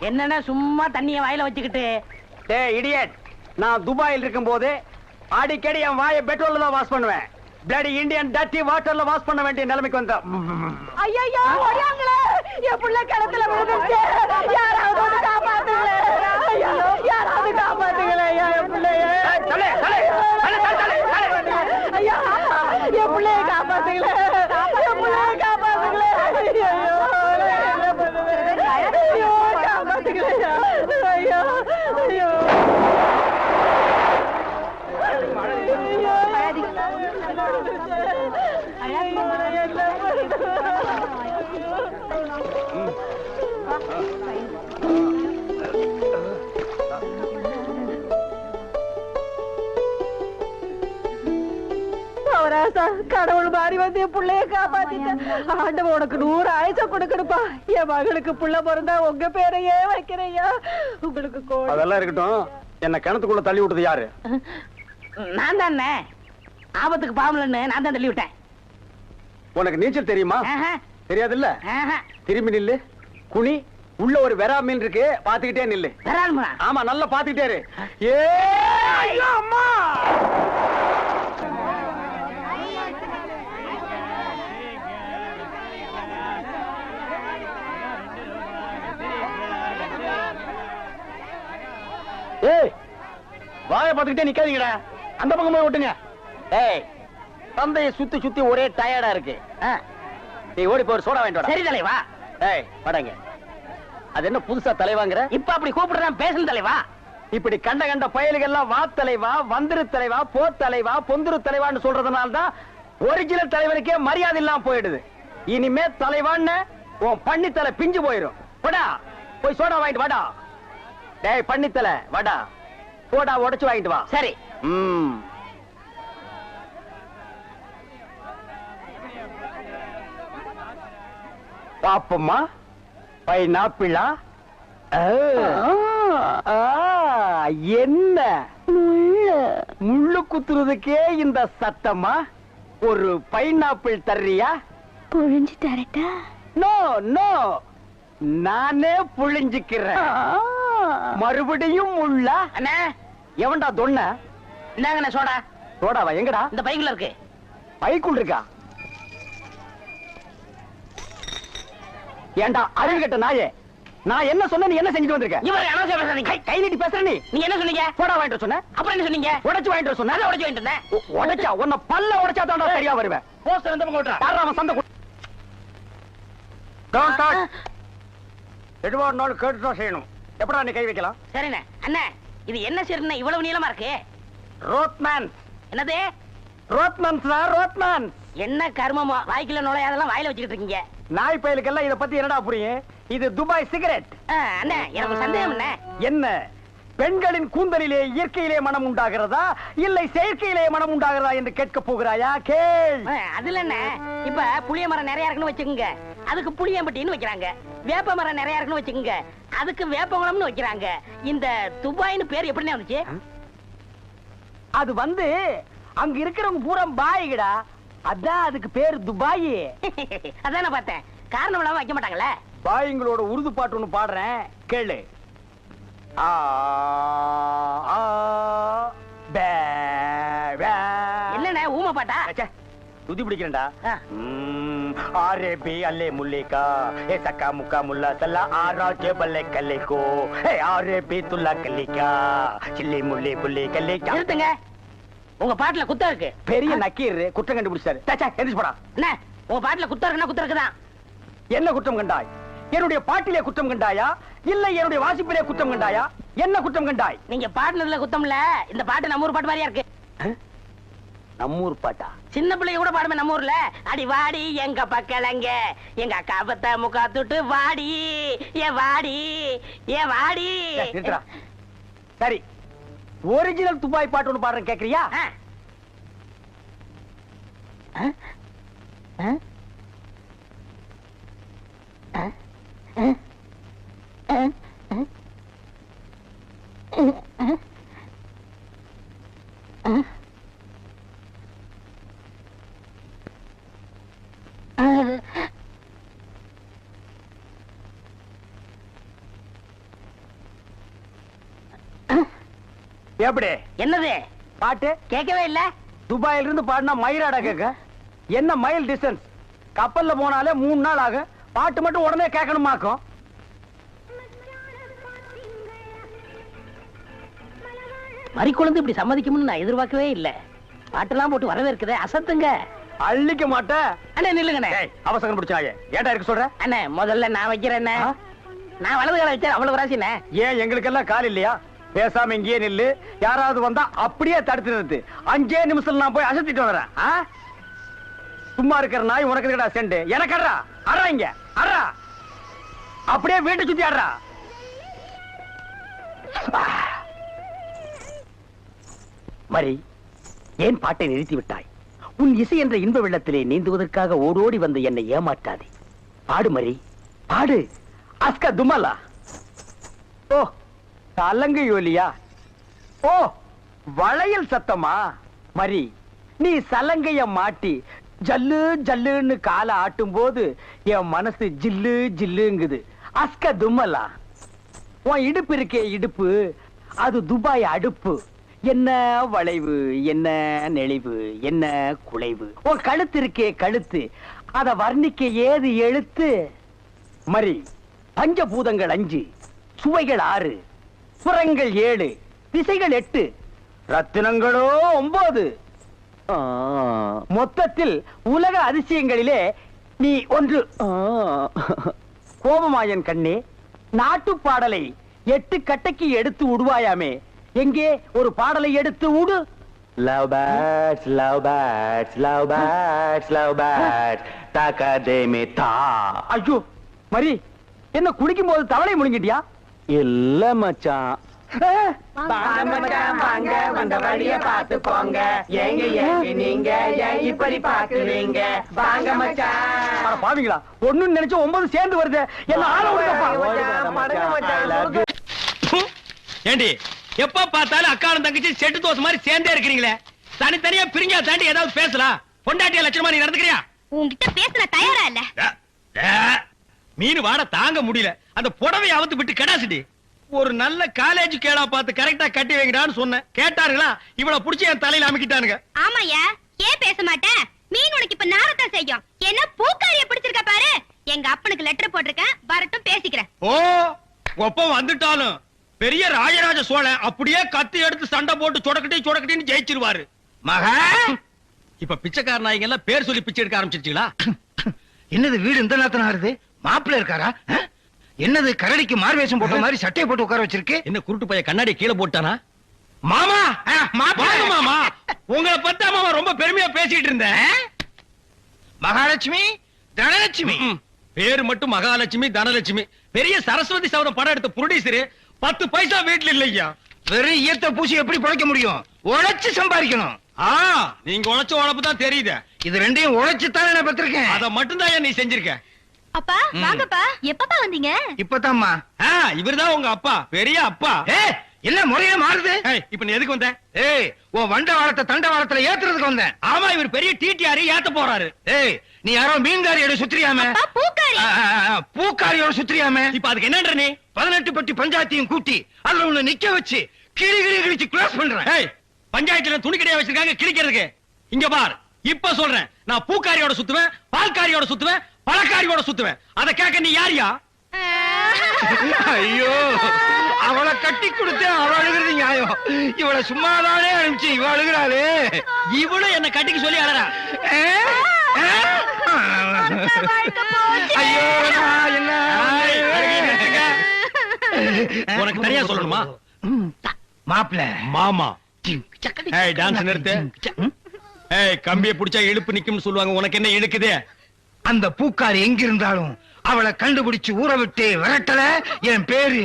என்னன்னா சும்மா தண்ணிய வாயில வச்சுக்கிட்டு. டேய் இடியட், நான் துபாயில் இருக்கும் போது அடிக்கடி என் வாயை பெட்ரோல்ல தான் வாஷ் பண்ணுவேன். பிளடி இந்தியன் டர்ட்டி வாட்டர்ல வாஷ் பண்ண வேண்டிய நிலைமைக்கு வந்தா. ஐயோ ஓடியாங்களே, என் புள்ள கிணத்துல விழுந்துச்சு. யாராவது வந்து காப்பாத்துங்களே. ஐயோ யாராவது காப்பாத்துங்களே என் புள்ளைய. தலே தலே தலே தலே தலே. ஐயோ என் புள்ளைய காப்பாத்துங்களே. என் புள்ளைய காப்பாத்துங்களே. ஐயோ என்ன பண்ணுவேன்? ஐயோ காப்பாத்துங்களே. ஐயோ ஐயோ. கடவுள் மாறி வந்து என் பிள்ளைய காப்பாத்திட்டேன். ஆண்டவன் உனக்கு 100 ஆயுச கொடுக்கணுப்பா. என் மகளுக்கு புள்ள பிறந்தா உங்க பேரையே வைக்கிறையா. உங்களுக்கு அதெல்லாம் இருக்கட்டும். என்ன கிணத்துக்குள்ள தள்ளி விட்டது யாரு? நான் தானே. ஆபத்துக்கு பாவலன்னு நான் தான் தள்ளி விட்டேன். உனக்கு நீச்சல் தெரியுமா? தெரியாதுல்ல. திரும்பி நில்லு, குனி. உள்ள ஒரு வெரா மீன் இருக்கு, பாத்துக்கிட்டே நில்லு. ஆமா, நல்லா பாத்துக்கிட்டே இரு. ஏ ஐயோ அம்மா. ஏய், வாயை பாத்துக்கிட்டே நிக்காதீங்கடா. அந்த பக்கம் போய் விட்டுங்க. ஏய், தந்தையை சுத்தி சுத்தி ஒரே டயர்டா இருக்கு. நீ ஓடி போய் சோடா வாங்கிட்டு வா. சரி தலைவா. ஏய் படங்க. அது என்ன புதுசா தலைவாங்கற? இப்ப அப்படி கூப்பிடுறேன், பேசணும் தலைவா. இப்படி கண்ட கண்ட பயலுகள் எல்லாம் வா தலைவா, வந்திரு தலைவா, போ தலைவா, பொந்துரு தலைவான்னு சொல்றதுனால தான் ஒரிஜினல் தலைவனுக்கே மரியாதை இல்லாம போயிடுது. இனிமே தலைவான்னு உன் பண்ணித்தலை பிஞ்சு போயிடும். போடா போய் சோடா வாங்கிட்டு வாடா. டேய் பண்ணித்தலை வாடா, சோடா உடைச்சு வாங்கிட்டு வா. சரி. பாப்பம்மா, பைனாப்பிளா? என்ன முள்ளு குத்துறதுக்கே இந்த சத்தமா? ஒரு பைனாப்பிள் தர்றியா? புழிஞ்சு தரட்டா? நோ நோ, நானே புழிஞ்சுக்கிறேன். மறுபடியும் முள்ள? அண்ணே எவன்டா தொன்ன? இந்தாங்கண்ணே சோடா. சோடாவா? எங்கடா? இந்த பைக்குள்ள இருக்கு. பைக்குள் இருக்கா? ஏண்டா அறிவு கட்ட நாயே, நான் என்ன சொன்ன, நீ என்ன செஞ்சுட்டு வந்திருக்க? இவரை அனாவசியம் பேசுறீங்க. கை நீட்டி பேசுற. நீ என்ன சொன்னீங்க? சோடா வாங்கிட்டு சொன்ன. அப்புறம் என்ன சொன்னீங்க? உடைச்சு வாங்கிட்டு சொன்ன. உடைச்சு வாங்கிட்டு இருந்தேன். உடைச்சா உன்னை பல்ல உடைச்சா தான் சரியா வருவேன். போஸ்டர் எந்த பக்கம் ஓட்டுறா? யாரா அவன் சந்தை? Don't touch. எதுவா இருந்தாலும் கேட்டு தான் செய்யணும். எப்படா நீ கை வைக்கலாம்? சரிண்ணே. அண்ணே இது என்ன சரிண்ணே இவ்வளவு நீளமா இருக்கு? ரோட்மேன். என்னது? Rodman sir, Rodman. என்ன கர்மமோ, வாய்க்குள்ள நுழையாதெல்லாம் வாயில வச்சுக்கிட்டு இருக்கீங்க. நாய் பயலுக்கெல்லாம் இத பத்தி என்னடா புரியும்? இது துபாய் சிகரெட். அண்ணே எனக்கு சந்தேகம் என்ன? என்ன, பெண்களின் கூந்தலிலே இயற்கையிலே மனம் உண்டாகிறதா இல்லை செயற்கையிலே மனம் உண்டாகிறதா என்று கேட்க போகிறாயா? கேள். அதுல என்ன, இப்ப புளிய மரம் நிறைய இருக்குன்னு வச்சுக்கோங்க, அதுக்கு புளியம்பட்டின்னு வைக்கிறாங்க. வேப்ப மரம் நிறைய இருக்குன்னு வச்சுக்கோங்க, அதுக்கு வேப்பகுளம்னு வைக்கிறாங்க. இந்த துபாய்னு பேர் எப்படினே வந்துச்சு? அது வந்து அங்க இருக்கிறவங்க பூரா பாய்கடா, அதான் அதுக்கு பேர் துபாய். அதான் பார்த்தேன். காரணம் இல்லாம வைக்க மாட்டாங்கல்ல. பாய்ங்களோட உருது பாட்டு ஒண்ணு பாடுறேன், கேளு. என்னண்ணே ஊமை பாட்டா? துதி பிடிக்கிறேன்டா. ஆரே பி அல்லே முல்லேகா ஏ சக்கா முக்கா முல்லா சல்லா ஆரா ஜெபல்லே கல்லேகோ ஏ ஆரே பி துல்லா கல்லிகா சில்லி முல்லி புல்லி கல்லிகா. நிறுத்துங்க, உங்க பாட்டுல குத்தம் இருக்கு. பெரிய நக்கீர் குற்றம் கண்டுபிடிச்சாரு. எந்திரிச்சு போடா. என்ன உங்க பாட்டுல குத்தம் இருக்குன்னா குத்தம் இருக்குதான். என்ன குற்றம் கண்டாய்? என்னுடைய பாட்டிலே குற்றம் கண்டாயா இல்லை என்னுடைய வாசிப்பிலே குற்றம் கண்டாயா? என்ன குற்றம் கண்டாய்? நீங்க பாட்டுனதுல குத்தம் இல்ல. இந்த பாட்டு நம்ம ஊர் பாட்டு மாதிரியா இருக்கு. நம்மூர் பாட்டா? சின்ன பிள்ளைங்க கூட பாடுமே நம்ம ஊர்ல. அடி வாடி எங்க பக்கலங்க, எங்க அக்கா பத்த முக்கா துட்டு வாடி ஏ வாடி ஏ வாடி. சரி, ஒரிஜினல் துபாய் பாட்டு ஒண்ணு பாடுறேன், கேக்குறியா? எப்படி என்னது பாட்டு கேட்கவே இல்ல? துபாயில இருந்து பாடினா மயிராடா கேட்க. என்ன மைல் டிஸ்டன்ஸ்? கப்பல்ல போனாலே 3 நாள் ஆகும். பாட்டு மட்டும் உடனே கேட்கணுமாக்கும். மறி குழந்தை இப்படி சம்மதிக்கும்னு நான் எதிர்பார்க்கவே இல்ல. பாட்டெல்லாம் போட்டு வரவேற்குதே, அசத்துங்க. அள்ளிக்க மாட்டேன். அண்ணே நில்லுங்கண்ணே. அவசரம் பிடிச்சாயே ஏன்டா இருக்கு சொல்ற? அண்ணே முதல்ல நான் வைக்கிறேன். நான் வலது கால வச்சேன், அவ்வளவு ராசிண்ணே. ஏன் எங்களுக்கெல்லாம் கால் இல்லையா? பேசாம இங்கேயே நில்லு. யாராவது வந்தா அப்படியே தடுத்து நிறுத்து. 5 நிமிஷத்துல நான் போய் அசத்திட்டு வரேன். சும்மா இருக்கிற நாய் உனக்கு இருக்கடா செண்டு. எனக்கு அட்றா அட்றா இங்க அட்றா. அப்படியே வீட்டை சுத்தி ஆடுறா. மரி, ஏன் பாட்டை நிறுத்தி விட்டாய்? உன் இசை என்ற இன்ப வெள்ளத்திலே நீந்துவதற்காக ஓடோடி வந்து என்னை ஏமாற்றாதே. பாடு மரி, பாடு. அஸ்கா துமலா. ஓ தலங்கு யோலியா. ஓ வளையல் சத்தமா? மரி, நீ சலங்கைய மாட்டி ஜல்லு ஜல்லுன்னு காலை ஆட்டும் போது என் மனசு ஜில்லு ஜில்லுங்குது. அஸ்க தும்மலா. உன் இடுப்பு இருக்கே இடுப்பு, அது துபாய் அடுப்பு. என்ன வளைவு, என்ன நெளிவு, என்ன குலைவு. உன் கழுத்து இருக்கே கழுத்து, அத வர்ணிக்க ஏது எழுத்து? மரி, பஞ்சபூதங்கள் 5, சுவைகள் 6, புறங்கள் 7, திசைகள் 8, ரத்தினங்களோ 9. மொத்தத்தில் உலக அதிசயங்களிலே நீ ஒன்று. கோபமாயன் கண்ணே, நாட்டு பாடலை 8 கட்டைக்கு எடுத்து உடுவாயாமே, எங்கே ஒரு பாடலை எடுத்து உடு. Love birds, love birds, love birds, love birds, takademe ta. ஐயோ மரி, என்ன குடிக்கும் போது தவளை முழுங்கிட்டியா? இல்ல மச்சான். வாங்க வந்த வழிய பார்த்து போங்க. ஏங்க ஏங்க நீங்க ஏன் இப்படி பாக்குறீங்க? வாங்க மச்சான். பாவீங்களா, ஒண்ணு நினைச்சு 9 சேர்ந்து வருது. என்ன ஆள விடுங்கப்பா. ஏண்டி எப்ப பார்த்தாலும் அக்காவும் தங்கச்சி செட்டு தோசை மாதிரி சேர்ந்தே இருக்கிறீங்களே. தனித்தனியா பிரிஞ்சா தாண்டி ஏதாவது பேசலாம். பொண்டாட்டிய லட்சணமா நீ நடந்துக்கிறியா? உன்கிட்ட பேச தயாரா இல்ல. மீன் வாட தாங்க முடியல. அந்த புடவை அவுத்து விட்டு கடாசிட்டி. ஒரு நல்ல காலேஜ் கேளா பார்த்து கரெக்டா கட்டி வைங்கடான்னு சொன்னேன். கேட்டாருங்களா? இவள புடிச்சு என் தலையில அமுக்கிட்டானுங்க. ஆமாயா, ஏன் பேச மாட்டேன்? மீன் உனக்கு இப்ப நாரத்தான் செய்யும். என்ன பூக்காரிய பிடிச்சிருக்க பாரு. எங்க அப்பனுக்கு லெட்டர் போட்டிருக்கேன், வரட்டும் பேசிக்கிறேன். ஓ ஒப்பம் வந்துட்டாலும் பெரிய ராஜராஜ சோழன் அப்படியே கத்தி எடுத்து சண்டை போட்டு சொடக்கட்டின்னு ஜெயிச்சிருவாரு. மகா, இப்ப பிச்சைக்கார நாய்ங்க எல்லாம் பேர் சொல்லி பிச்சை எடுக்க ஆரம்பிச்சிருச்சீங்களா? என்னது வீடு இந்த நேரத்துல ஆறுது? மாப்பிள்ள இருக்காரா? என்னது கரடிக்கு மார்வேஷம் போட்ட மாதிரி சட்டையை போட்டு உட்கார வச்சிருக்கு? என்ன குருட்டு பைய கண்ணாடி கீழே போட்டானா? மாமா மாமா, உங்களை பத்தி மாமா ரொம்ப பெருமையா பேசிட்டு இருந்தேன். மகாலட்சுமி, தனலட்சுமி. பேரு மட்டும் மகாலட்சுமி தனலட்சுமி. பெரிய சரஸ்வதி சவரம் படம் எடுத்த ப்ரொடியூசர் 10 பைசா வீட்டுல இல்லையா. வெறும் ஈயத்தை பூசி எப்படி பிழைக்க முடியும்? உழைச்சு சம்பாதிக்கணும். நீங்க உழைச்ச உழைப்பு தான் தெரியுது. இது ரெண்டையும் உழைச்சு தானே நான் பத்திருக்கேன். அத மட்டும் தான் நீ செஞ்சிருக்க. அப்பா வாங்கப்பா. எப்பப்பா வந்தீங்க? இப்பதாம்மா. இவர்தான் உங்க அப்பா, பெரிய அப்பா. என்ன முறையே மாறுது? இப்ப நீ எதுக்கு வந்த? உன் வண்ட வாழத்தை தண்ட வாழத்துல ஏத்துறதுக்கு வந்தேன். ஆமா, இவர் பெரிய டிடிஆர் ஏத்த போறாரு. நீ யாரோ மீன்காரியோட சுத்திரியாம? பூக்காரி. பூக்காரியோட சுத்திரியாம? இப்ப அதுக்கு என்னன்ற நீ? 18 பட்டி பஞ்சாயத்தையும் கூட்டி அதுல உன்னை நிக்க வச்சு கிளி கிழிச்சு க்ளோஸ் பண்றேன். பஞ்சாயத்துல துணி கடையா வச்சிருக்காங்க கிழிக்கிறதுக்கு. இங்க பார், இப்ப சொல்றேன், நான் பூக்காரியோட சுத்துவேன், பால்காரியோட சுத்துவேன், பழக்காரியோட சுத்துவேன். அத கேட்க நீ யாரியா? ஐயோ, அவளை கட்டி கொடுத்து அவ அழுகிறது நியாயம். இவளை சும்மாதானே அனுப்பிச்சு இவ அழுகிறாளே. இவளும் என்ன கட்டிக்கு சொல்லி அழறா. ஐயோ, என்ன உனக்கு தனியா சொல்லணுமா? மாப்பிள்ள மாமா டான்ஸ் நிறுத்து. கம்பியை பிடிச்சா இழுப்பு நிக்கும் சொல்லுவாங்க. உனக்கு என்ன இழுக்குது? அந்த பூக்காரி எங்க இருந்தாலும் அவளை கண்டுபிடிச்சு ஊற விட்டு விரட்டல. என் பேரு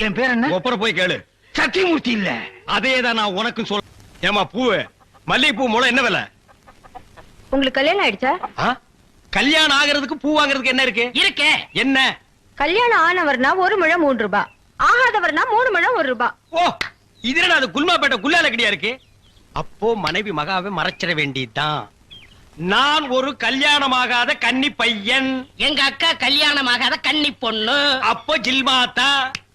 என்ன? ஒப்பர போய் கேளு. சத்தியமூர்த்தி இல்ல. அதேதான் நான் உனக்கும் சொல்ல. ஏமா பூவு, மல்லிகைப்பூ மூலம் என்ன விலை? உங்களுக்கு கல்யாணம் ஆயிடுச்சா? கல்யாணம் ஆகிறதுக்கு பூ வாங்குறதுக்கு என்ன இருக்கு? இருக்கே என்ன? கல்யாணம் ஆனவர்னா 1 முழம் 3 ரூபாய், ஆகாதவர்னா 3 முழம் 1 ரூபாய். ஓ, இதுல அது குல்மாப்பேட்டை குல்லால கடியா இருக்கு. அப்போ மனைவி மகாவை மறைச்சிட வேண்டியதுதான். நான் ஒரு கல்யாணமாகாத கன்னி பையன், எங்க அக்கா கல்யாணமாகாத கன்னி பொண்ணு. அப்போ ஜில்மாத்தா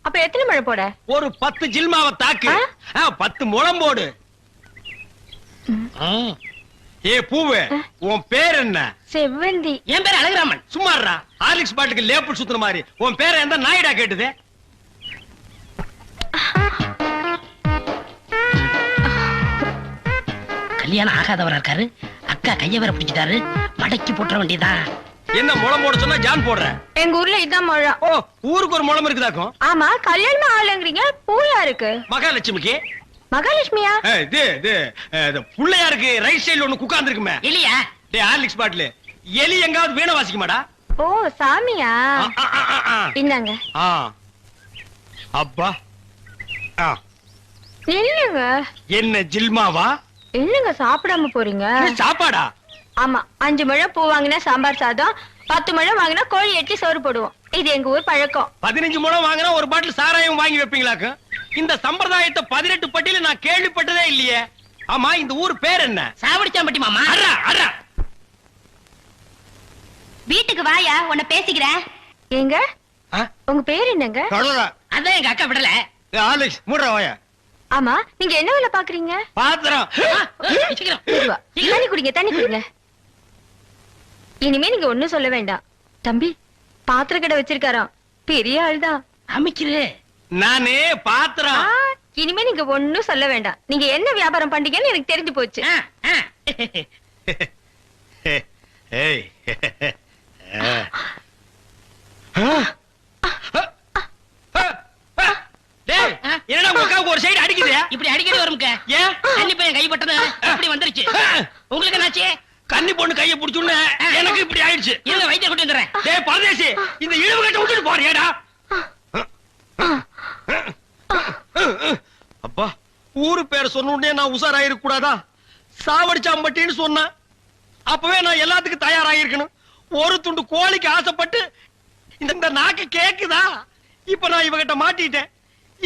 அப்ப எத்தனை முழம் போட? ஒரு 10 ஜில்மாவை தாக்கு. 10 முழம் போடு. ஏ பூவே, உன் பேர் என்ன? செவ்வந்தி. என் பேர் அழகுராமன். சும்மாறா, ஹார்லிக்ஸ் பாட்டுக்கு லேபிள் சுத்துற மாதிரி. உன் பேர் எந்த நாயிடா கேட்டுது? கல்யாணம் ஆகாதவரா இருக்காரு. அக்கா கைய வேற பிடிச்சிட்டாரு. மடக்கி போட்டுற வேண்டியதா. என்ன முளம் போட சொன்னா ஜான் போடுற? எங்க ஊர்ல இதான் முழம். ஓ, ஊருக்கு ஒரு முளம் இருக்குதாக்கும். ஆமா, கல்யாணமா ஆளுங்கிறீங்க, பூயா இருக்கு. மகாலட்சுமிக்கு. மகாலட்சுமியா? இது புள்ளையாருக்கு ரைட் சைடுல ஒண்ணு குக்காந்து இருக்குமே. இல்லையா? டேய் ஹார்லிக்ஸ் பாட்டில் எலி எங்காவது வீணை வாசிக்குமாடா? ஓ, சாமியா? இந்தாங்க. அப்பா இல்லங்க. என்ன ஜில்மாவா? இல்லங்க, சாப்பிடாம போறீங்க. சாப்பாடா? ஆமா, 5 முழம் பூ வாங்கினா சாம்பார் சாதம், 10 முழம் வாங்கினா கோழி எட்டி சோறு போடுவோம். இது எங்க ஊர் பழக்கம். 15 முழம் வாங்கினா ஒரு பாட்டில் சாராயம் வாங்கி வைப்பீங்களாக்கு? இந்த சம்பிரதாயத்தை 18 பட்டியல நான் கேள்விப்பட்டதே இல்லையே. ஆமா, இந்த ஊர் பேர் என்ன? சாவடிச்சாம்பட்டி மாமா. அறா அறா. வீட்டுக்கு வாயா, உன்னை பேசிக்கிறேன். ஏங்க, உங்க பேர் என்னங்க? அதான் எங்க அக்கா விடல. ஆலெக்ஸ் மூடுறா வாயா. ஆமா, நீங்க என்ன வேலை பாக்குறீங்க? பாத்திரம். தண்ணி குடிங்க, தண்ணி குடிங்க. இனிமே நீங்க ஒண்ணும் சொல்ல வேண்டாம். தம்பி, பாத்திர கடை வச்சிருக்காராம், பெரிய ஆள்தான். அமைக்கிறே. நானே பாத்திரம். இனிமே நீங்க ஒண்ணும் சொல்ல வேண்டாம். நீங்க என்ன வியாபாரம் பண்றீங்கன்னு எனக்கு தெரிஞ்சு போச்சு. ஏய். என்னடா உங்க அக்காவுக்கு ஒரு சைடு அடிக்குது? இப்படி அடிக்கடி வரும்க்க. ஏன்? கன்னி பையன் கைப்பட்டது இப்படி வந்துருச்சு. உங்களுக்கு என்னாச்சு? கன்னி பொண்ணு கைய புடிச்சுன்னு எனக்கு இப்படி ஆயிடுச்சு. இருங்க, வைத்தியர் கூட்டி வந்துடுறேன். டேய் பரதேசி, இந்த இழுவு கட்ட விட்டுட்டு போறியாடா? அப்பா, ஊரு பேர் சொன்ன உடனே நான் உசாராயிருக்க கூடாதா? சாவடிச்சாம்பட்டின்னு சொன்னேன். அப்பவே நான் எல்லாத்துக்கும் தயாராயிருக்கணும். ஒரு துண்டு கோழிக்கு ஆசைப்பட்டு இந்த நாக்கு கேக்குதா? இப்ப நான் இவகிட்ட மாட்டிட்டேன்.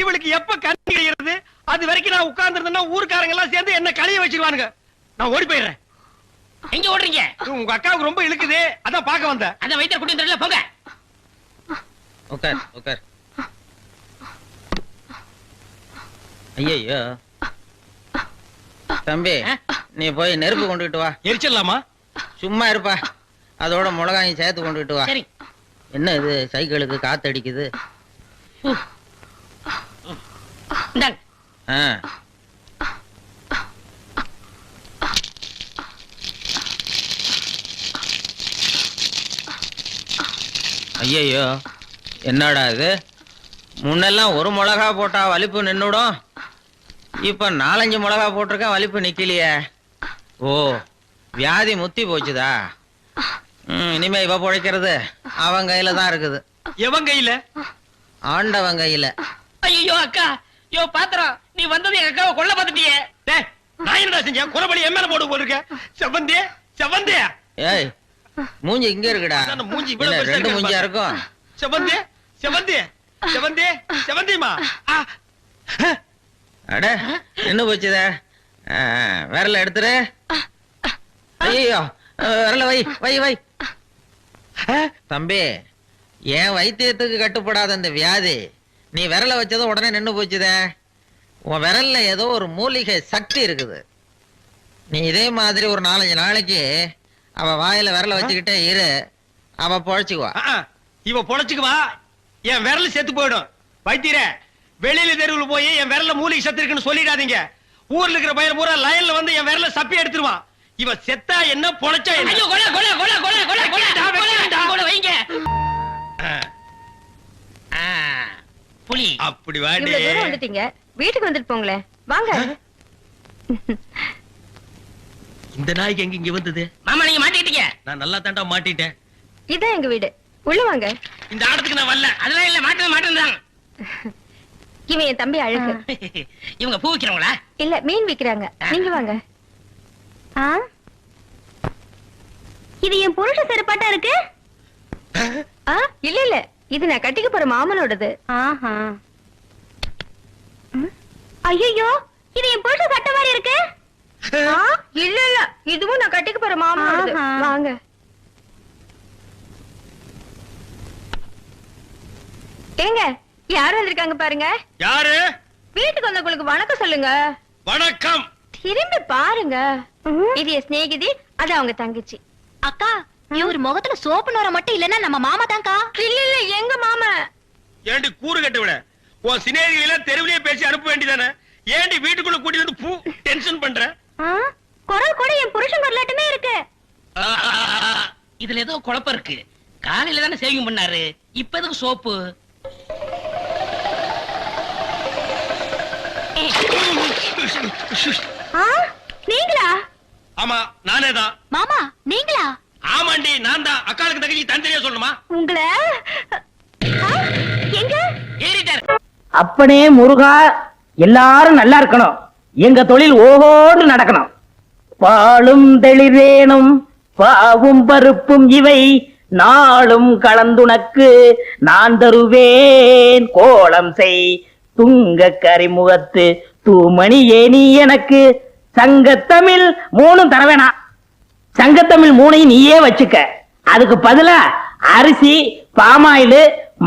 இவளுக்கு எப்ப கண்ணி கிடைக்கிறது? அது வரைக்கும் நான் உட்கார்ந்து இருந்தேன்னா ஊருக்காரங்க எல்லாம் சேர்ந்து என்ன கழிய வச்சிருவானுங்க. நான் ஓடி போயிடுறேன். எங்க ஓடுறீங்க? உங்க அக்காவுக்கு ரொம்ப இழுக்குது, அதான் பாக்க வந்தேன். அதான் வைத்தியர் கூட்டி வந்துடல, போங்க. உட்கார் உட்கார். ஐயோ தம்பி, நீ போய் நெருப்பு கொண்டுட்டு வா. எரிச்சிடலாமா? சும்மா இருப்பா, அதோட மிளகாயும் சேர்த்து கொண்டுட்டு வா. சரி. என்ன இது, சைக்கிளுக்கு காத்து அடிக்குது? இந்தாங்க. ஐயோ, என்னடா இது? முன்னெல்லாம் ஒரு மிளகா போட்டா வலிப்பு நின்னுடும், இப்ப 4-5 மிளகா போட்டிருக்கேன், வலிப்பு நிக்கலையே. ஓ, வியாதி முத்தி போச்சுதா? இனிமே இவ பொழைக்கிறது அவன் கையில தான் இருக்குது. எவன் கையில? ஆண்டவன் கையில. ஐயோ அக்கா, யோ பாத்திரம், நீ வந்தது எங்க அக்காவை கொல்ல பார்த்துட்டியே. டேய், நான் என்னடா செஞ்சேன்? குறபடி என் மேல போட்டு போட்டிருக்கேன். செவந்தே செவந்தே. ஏய், மூஞ்சி இங்க இருக்குடா. மூஞ்சி இல்ல, 2 மூஞ்சியா இருக்கும். செவந்தே செவந்தே செவந்தே செவந்திமா. அட, என்ன போச்சுத? விரல எடுத்துரு. ஐயோ, விரல வை வை வை. தம்பி, என் வைத்தியத்துக்கு கட்டுப்படாத இந்த வியாதி நீ விரல வச்சதும் உடனே நின்னு போச்சுத. உன் விரல்ல ஏதோ ஒரு மூலிகை சக்தி இருக்குது. நீ இதே மாதிரி ஒரு 4-5 நாளைக்கு அவ வாயில விரல வச்சுக்கிட்டே இரு, அவ பொழைச்சுக்குவா. இவ பொழைச்சுக்குவா, என் விரல் செத்து போயிடும். வைத்தியரே, வெளியில தெருவில் போய் என் விரல்ல மூலிகை சத்து இருக்குன்னு சொல்லிடாதீங்க. ஊர்ல இருக்கிற பையன் பூரா லைன்ல வந்து என் விரல்ல சப்பி எடுத்துருவான். இவ செத்தா என்ன, பொழைச்சா என்ன? ஐயோ, கொலை கொலை கொலை கொலை கொலை கொலை கொலை வைங்க. புலி அப்படி வாடி. இவ்வளவு தூரம் வந்துட்டீங்க, வீட்டுக்கு வந்துட்டு போங்களே, வாங்க. இந்த நாய்க்கு எங்க இங்க வந்தது? மாமா, நீங்க மாட்டிக்கிட்டீங்க. நான் நல்லா தாண்டா மாட்டிட்டேன். இதான் எங்க வீடு, உள்ள வாங்க. இந்த ஆடத்துக்கு நான் வரல. அதெல்லாம் இல்ல, மாட்டேன். இவன் என் தம்பி அழகு. இவங்க பூ விக்கிறவங்களா? இல்ல, மீன் விக்கிறாங்க. நீங்க வாங்க. இது என் புருஷ செருப்பாட்டா இருக்கு. இல்ல இல்ல, இது நான் கட்டிக்க போற மாமனோடது. ஐயோ, இது என் புருஷ சட்டை மாதிரி இருக்கு. இல்ல இல்ல, இதுவும் நான் கட்டிக்க போற மாமனோடது. வாங்க. ஏங்க, யார் வந்திருக்காங்க பாருங்க. யாரு? வீட்டுக்கு வந்தவங்களுக்கு வணக்கம் சொல்லுங்க. வணக்கம். திரும்பி பாருங்க. இது என் சிநேகிதி, அது அவங்க தங்கச்சி. அக்கா இவர் முகத்துல சோப்பு நோர மட்டும் இல்லன்னா நம்ம மாமா தான்க்கா. இல்ல இல்ல, எங்க மாமா. ஏண்டி கூறு கட்டு விட உன் சிநேகிதிகளை தெருவிலேயே பேசி அனுப்ப வேண்டியதானே? ஏண்டி வீட்டுக்குள்ள கூட்டிட்டு வந்து பூ டென்ஷன் பண்ற? குரல் கூட என் புருஷன் வரலாட்டுமே இருக்கு. இதுல ஏதோ குழப்பம் இருக்கு. காலையில தானே சேவிங் பண்ணாரு, இப்ப எதுக்கு சோப்பு? நீங்களா? ஆமா நானே தான். மாமா நீங்களா? ஆமாண்டி நான் தான். அக்காளுக்கு தங்கச்சி தனித்தனியா சொல்லணுமா? உங்களை எங்க ஏறிட்டாரு. அப்பனே முருகா, எல்லாரும் நல்லா இருக்கணும். எங்க தொழில் ஓஹோடு நடக்கணும். பாலும் தெளிவேனும் பாவும் பருப்பும் இவை நாளும் கலந்துனக்கு நான் தருவேன். கோலம் செய் துங்க கரிமுகத்து தூமணியே நீ எனக்கு. சங்கத்தமிழ் 3 தர வேணாம். சங்கத்தமிழ் 3 நீயே வச்சுக்க. அதுக்கு பதிலா அரிசி, பாமாயில்,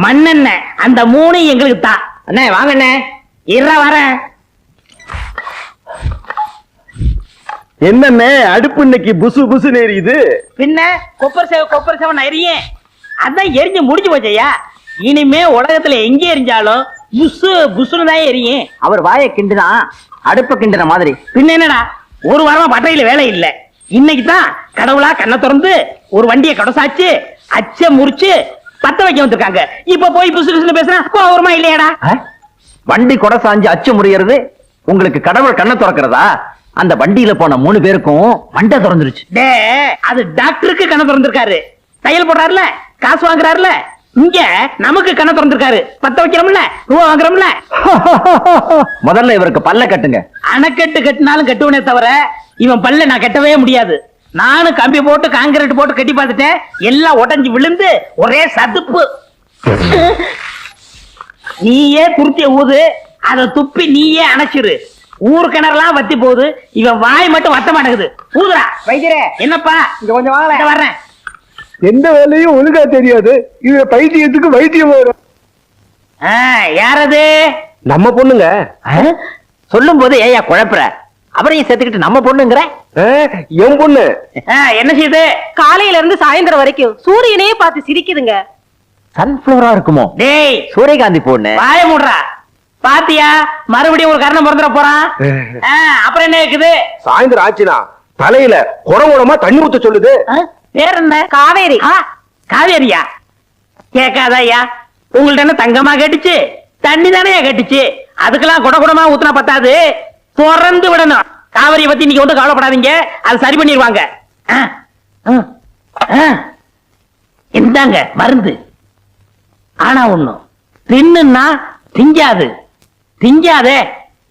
மண்ணெண்ணெய் அந்த 3 எங்களுக்கு தான். அண்ணே வாங்க அண்ணே. வர என்னண்ணே அடுப்பு இன்னைக்கு புசு புசு எரியுது? பின்ன கொப்பர் சேவை நெறிய அதான் எரிஞ்சு முடிஞ்சு போச்சையா. இனிமே உலகத்துல எங்க எரிஞ்சாலும் புசு புசுன்னு தான் எரியும். அவர் வாயை கிண்டுனா அடுப்ப கிண்டுன மாதிரி. பின்ன என்னடா, ஒரு வாரமா பட்டையில வேலை இல்ல. இன்னைக்கு தான் கடவுளா கண்ணை திறந்து ஒரு வண்டியை கடசாச்சு அச்ச முறிச்சு பத்த வைக்க வந்திருக்காங்க. இப்ப போய் புசு புசுன்னு பேசுறா கோவமா இல்லையாடா? வண்டி கொடை சாஞ்சு அச்சு முறியறது உங்களுக்கு கடவுள் கண்ணை திறக்கிறதா? அந்த வண்டியில போன 3 பேருக்கும் மண்டை திறந்துருச்சு. டே, அது டாக்டருக்கு கண்ணை திறந்திருக்காரு. தையல் போடுறாருல, காசு வாங்குறாருல. இங்க நமக்கு கண்ணை திறந்திருக்காரு. பத்த வைக்கிறோம்ல, ரூபா வாங்குறோம்ல. முதல்ல இவருக்கு பல்ல கட்டுங்க. அணைக்கட்டு கட்டினாலும் கட்டுவனே தவிர இவன் பல்ல நான் கட்டவே முடியாது. நானும் கம்பி போட்டு காங்கிரீட் போட்டு கட்டி பார்த்துட்டேன். எல்லாம் உடைஞ்சு விழுந்து ஒரே சதுப்பு. நீயே துருத்திய ஊது, அதை துப்பி நீயே அணைச்சிரு. ஊர் கிணறுலாம் வத்தி போகுது, இவன் வாய் மட்டும் வத்த மாட்டேங்குது. ஊதுரா வைத்தியரே. என்னப்பா இங்க கொஞ்சம் வாங்கல, வர்றேன். எந்த வேலையும் ஒழுங்கா தெரியாது. இது பைத்தியத்துக்கு வைத்தியம் வரும். யாரது? நம்ம பொண்ணுங்க. சொல்லும் போது ஏயா குழப்புற? அவரையும் சேர்த்துக்கிட்டு நம்ம பொண்ணுங்கிற? என் பொண்ணு. என்ன செய்யுது? காலையில இருந்து சாயந்தரம் வரைக்கும் சூரியனையே பார்த்து சிரிக்குதுங்க. சன்ஃபிளவரா இருக்குமோ? டேய், சூரியகாந்தி பொண்ணு. வாய மூடுறா. பாத்தியா, மறுபடியும் ஒரு கர்ணம் பிறந்துட போறான். அப்புறம் என்ன இருக்குது? சாயந்தரம் ஆச்சுனா தலையில குடங்குடமா தண்ணி ஊத்த சொல்லுது. பேர் என்ன? காவேரி. காவேரியா? கேட்காதயா, உங்கள்ட்ட என்ன தங்கமா கேட்டுச்சு? தண்ணி தானே கேட்டுச்சு. அதுக்கெல்லாம் குடகுடமா ஊத்துனா பத்தாது, திறந்து விடணும். காவிரியை பத்தி நீங்க ஒன்றும் கவலைப்படாதீங்க, அது சரி பண்ணிடுவாங்க. இந்தாங்க மருந்து. ஆனா ஒண்ணும், தின்னுன்னா திங்காது. திங்காதே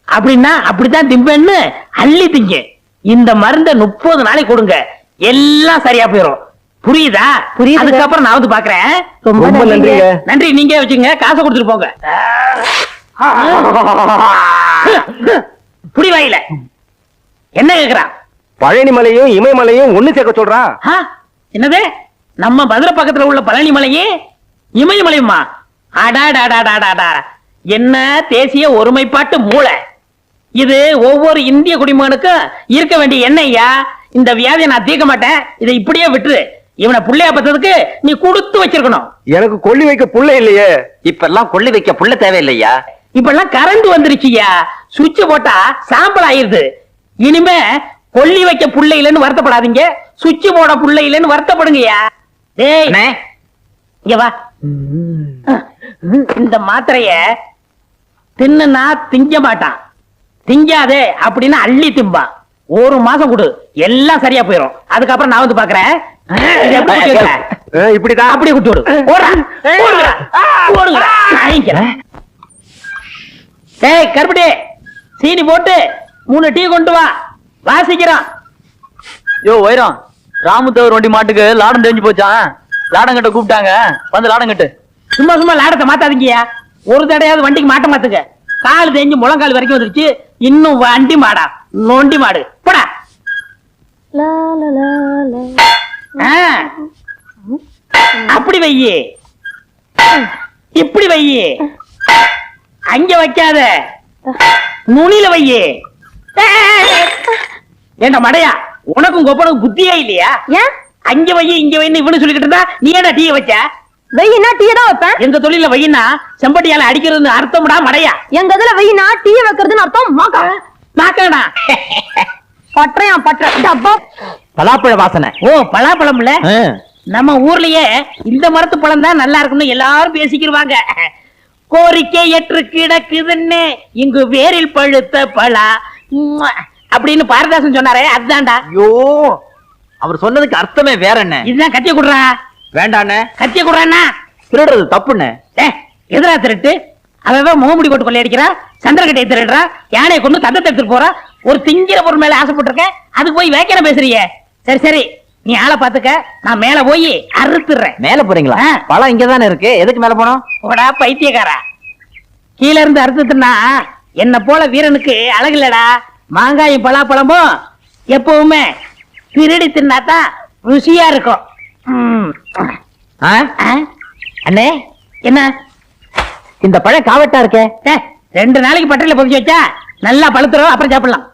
அப்படின்னா அப்படித்தான் திம்பேன்னு அள்ளி திங்க. இந்த மருந்த 30 நாளைக்கு கொடுங்க, எல்லாம் சரியா போயிடும். புரியுதா? புரியுது. அதுக்கப்புறம் நான் வந்து பாக்குறேன். ரொம்ப நன்றிங்க. நன்றி, நீங்க வச்சுங்க, காசை கொடுத்துட்டு போங்க. புடி வாயில என்ன கேக்குறான்? பழனி மலையும் இமயமலையும் ஒண்ணு சேர்க்க சொல்றான். என்னது? நம்ம மதுரை பக்கத்துல உள்ள பழனி மலையே இமயமலையுமா? அடாடாடாடாடா, என்ன தேசிய ஒருமைப்பாட்டு மூளை இது! ஒவ்வொரு இந்திய குடிமகனுக்கும் இருக்க வேண்டிய எண்ணெய்யா. இந்த வியாதியை நான் தீர்க்க மாட்டேன், இதை இப்படியே விட்டுரு. இவனை புள்ளையா பத்ததுக்கு நீ கொடுத்து வச்சிருக்கணும். எனக்கு கொள்ளி வைக்க புள்ள இல்லையே. இப்ப எல்லாம் கொள்ளி வைக்க புள்ள தேவையில்லையா? இப்ப எல்லாம் கரண்ட் வந்துருச்சுயா, சுவிட்ச் போட்டா சாம்பல் ஆயிருது. இனிமே கொல்லி வைக்க புள்ள இல்லைன்னு வருத்தப்படாதீங்க, சுவிட்ச் போட புள்ள இல்லைன்னு வருத்தப்படுங்கய்யா. டேய் இங்க வா. இந்த மாத்திரைய தின்னுனா திங்க மாட்டான், திங்காதே அப்படின்னு அள்ளி திம்பான். 1 மாசம் கொடு, எல்லாம் சரியா போயிடும். அதுக்கப்புறம் நான் வந்து பாக்குறேன். இப்படிதான் அப்படியே குட்டி விடு. ஏய் கருப்பட்டி, சீனி போட்டு 3 டீ கொண்டு வா, வாசிக்கிறான். யோ வைரம், ராமுத்தவர் வண்டி மாட்டுக்கு லாடம் தெரிஞ்சு போச்சான். லாடம் கட்ட கூப்பிட்டாங்க, வந்து லாடம் கட்டு. சும்மா சும்மா லாடத்தை மாத்தாதீங்கயா. ஒரு தடையாவது வண்டிக்கு மாட்ட மாத்துங்க. கால் தேஞ்சு முழங்கால் வரைக்கும் வந்துருச்சு, இன்னும் வண்டி மாடா நோண்டி மாடு போடா. அப்படி வையே, இப்படி வையே. அங்க வைக்காத, நுனியில வையே. ஏண்டா மடையா, உனக்கும் கொப்பனுக்கு புத்தியே இல்லையா? ஏன் அங்க வை இங்க வைன்னு இவனு சொல்லிக்கிட்டு இருந்தா நீ ஏடா டீய வச்ச? வெயினா டீ தான் வைப்பேன். எங்க தொழில வையினா செம்பட்டியால அடிக்கிறதுன்னு அர்த்தம்டா மடையா. எங்க இதுல வெயினா டீ வைக்கிறதுன்னு அர்த்தம் மாக்கா. நாக்கடா பற்றையா பற்ற டப்பா. பலாப்பழ வாசனை. ஓ பலாப்பழம்ல. நம்ம ஊர்லயே இந்த மரத்து பழம் தான் நல்லா இருக்கும்னு எல்லாரும் பேசிக்கிருவாங்க. கோரிக்கை ஏற்று கிடக்குதுன்னு இங்கு வேரில் பழுத்த பலா அப்படின்னு பாரதாசன் சொன்னாரே, அதுதான்டா. ஐயோ, அவர் சொன்னதுக்கு அர்த்தமே வேற என்ன? இதுதான் கத்திய குடுறா. வேண்டாண்ணே, கத்திய குடுறான்னா திருடுறது தப்புண்ணே. எதிரா திருட்டு? அவன் முகமுடி போட்டு கொள்ளையடிக்கிறா, சந்திரகட்டையை திருடுறா, யானையை கொண்டு தந்தத்தை எடுத்துட்டு போறா. ஒரு திங்கிற பொருள் மேல ஆசைப்பட்டிருக்க, அதுக்கு போய் வேக்கிற பேசுறிய. சரி சரி, நீ ஆளை பாத்துக்க, நான் மேல போய் அறுத்துறேன். மேல போறீங்களா? பழம் இங்கதானே இருக்கு, எதுக்கு மேல போனோம்? போடா பைத்தியக்காரா, கீழ இருந்து அறுத்துட்டுனா என்ன போல வீரனுக்கு அழகு இல்லடா. மாங்காயும் பலாப்பழமும் எப்பவுமே திருடி தின்னாதான் ருசியா இருக்கும். அண்ணே, என்ன இந்த பழம் காவட்டா இருக்கே? 2 நாளைக்கு பட்டையில பொதிச்சு வச்சா நல்லா பழுத்துறோம், அப்புறம் சாப்பிடலாம்.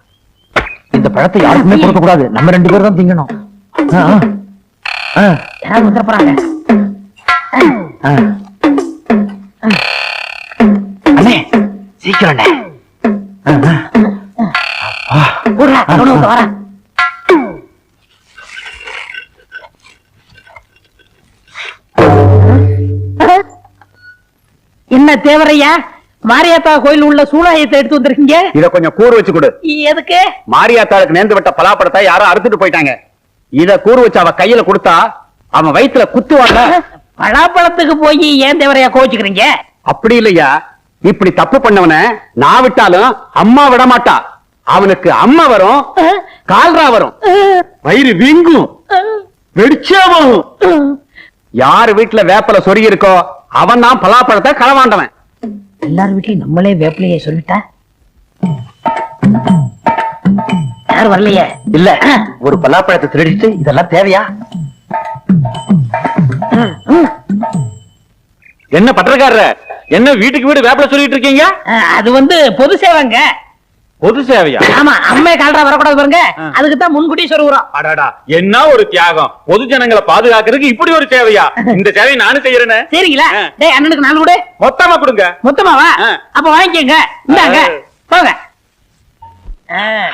இந்த பழத்தை யாருக்குமே கொடுக்க கூடாது, நம்ம 2 பேரும் தான் திங்கணும். யாராவது வந்துட போறாங்க. அண்ணே சீக்கிரம் அண்ணே. வரா என்ன தேவரையா, மாரியாத்தா கோயில் உள்ள சூளாயத்தை எடுத்து வந்திருக்கீங்க. இத கொஞ்சம் கூறு வச்சு கொடு. எதுக்கு? மாரியாத்தாளுக்கு நேர்ந்து விட்ட பலாப்பழத்தை யாரோ அறுத்துட்டு போயிட்டாங்க. இத கூறு வச்சு அவ கையில கொடுத்தா அவன் வயித்துல குத்துவாங்க. பலாப்பழத்துக்கு போய் ஏன் தேவரையா கோச்சுக்கிறீங்க? அப்படி இல்லையா, இப்படி தப்பு பண்ணவன நான் விட்டாலும் அம்மா விட மாட்டா. அவனுக்கு அம்மா வரும், கால்ரா வரும், வயிறு வீங்கும், வெடிச்சாவும். யாரு வீட்டுல வேப்பல சொருகி இருக்கோ அவன் தான் பலாப்பழத்தை களவாண்டவன். எல்லாரும் வீட்லயும் நம்மளே வேப்பிலையே சொல்லிட்டா யாரும் வரலையே. இல்ல, ஒரு பலாப்பழத்தை திருடிட்டு இதெல்லாம் தேவையா? என்ன பற்றக்காரர், என்ன வீட்டுக்கு வீடு வேப்பல சொல்லிட்டு இருக்கீங்க? அது பொது சேவைங்க. பொது சேவையா? ஆமா, அம்மே கால்ரா வரக்கூடாது பாருங்க, அதுக்கு தான் முன்கூட்டி சொல்லுறோம். அடாடா, என்ன ஒரு தியாகம்! பொது ஜனங்களை பாதுகாக்கிறதுக்கு இப்படி ஒரு சேவையா? இந்த சேவையை நானும் செய்யறேன்னு. சரிங்களா? டேய், அண்ணனுக்கு 4 கொடு. மொத்தமா கொடுங்க. மொத்தமாவா? அப்ப வாங்கிக்கங்க, இந்தாங்க போங்க.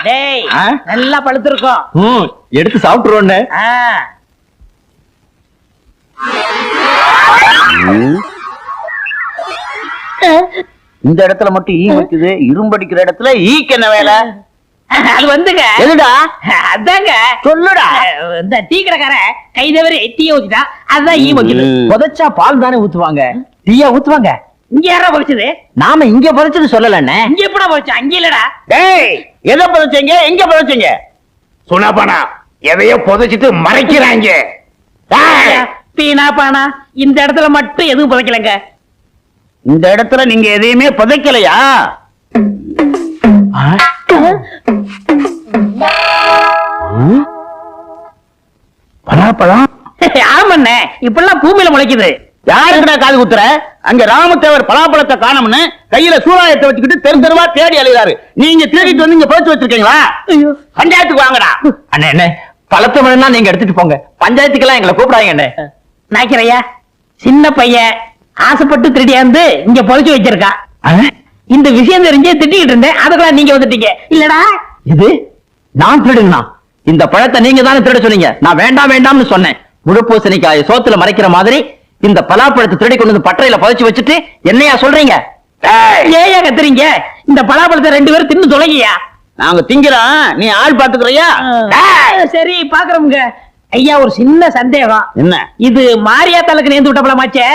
டேய், நல்லா பழுத்திருக்கோம், எடுத்து சாப்பிட்டுருவோன்னு. இந்த இடத்துல மட்டும் ஈ வைக்குது, இரும்படிக்கிற இடத்துல ஈக்கு என்ன வேலை? அது எதுடா? அதாங்க சொல்லுடா. இந்த டீ கடைக்காரன் கை தவறி டீயை ஊத்திட்டா, அதுதான் ஈ வைக்குது. புதைச்சா பால் தானே ஊத்துவாங்க, டீயா ஊத்துவாங்க? இங்க யாரா பொறிச்சது? நாம இங்க புதைச்சது சொல்லலண்ணே. இங்க எப்படா பொறிச்சா? அங்க இல்லடா. டேய், எதை புதைச்சீங்க, எங்க புதைச்சீங்க? சுனாபானா எதையோ புதைச்சிட்டு மறைக்கிறாங்க. பீனா பானா, இந்த இடத்துல மட்டும் எதுவும் புதைக்கலங்க. இந்த இடத்துல நீங்க எதையுமே புதைக்கலையா? பலாப்பழம்? ஆமண்ணே, இப்பெல்லாம் பூமியில முளைக்குது. யாருக்குடா காது குத்துற? அங்க ராமத்தேவர் பலாப்பழத்தை காணோம்னு கையில சூறாயத்தை வச்சுக்கிட்டு தெரு தெருவா தேடி அலைகிறாரு. நீங்க தேடிட்டு வந்து இங்க போச்சு வச்சிருக்கீங்களா? பஞ்சாயத்துக்கு வாங்கடா. அண்ணே அண்ணே, பழத்தை வேணும்னா நீங்க எடுத்துட்டு போங்க, பஞ்சாயத்துக்கெல்லாம் எங்களை கூப்பிடாங்க அண்ணே. நாய்க்கிறையா, சின்ன பையன் ஆசைப்பட்டு திருடியாந்து இங்க புதைச்சு வச்சிருக்கா. இந்த விஷயம் தெரிஞ்சு திட்டிக்கிட்டு இருந்தேன், அதுக்கெல்லாம் நீங்க வந்துட்டீங்க இல்லடா. இது நான் திருடுனா? இந்த பழத்தை நீங்க தானே திருட சொன்னீங்க, நான் வேண்டாம் வேண்டாம்னு சொன்னேன். முழுப்பூசணிக்காய சோத்துல மறைக்கிற மாதிரி இந்த பலாப்பழத்தை திருடி கொண்டு வந்து பட்டறையில புதைச்சு வச்சுட்டு என்னையா சொல்றீங்க? ஏயா கத்துறீங்க? இந்த பலாப்பழத்தை 2 பேரும் தின்னு தொலைங்கயா. நாங்க திங்கிறோம், நீ ஆள் பாத்துக்கிறியா? சரி பாக்குறோம்ங்க. ஐயா, ஒரு சின்ன சந்தேகம். என்ன? இது மாரியாத்தாளுக்கு நேர்ந்து விட்ட பழமாச்சே,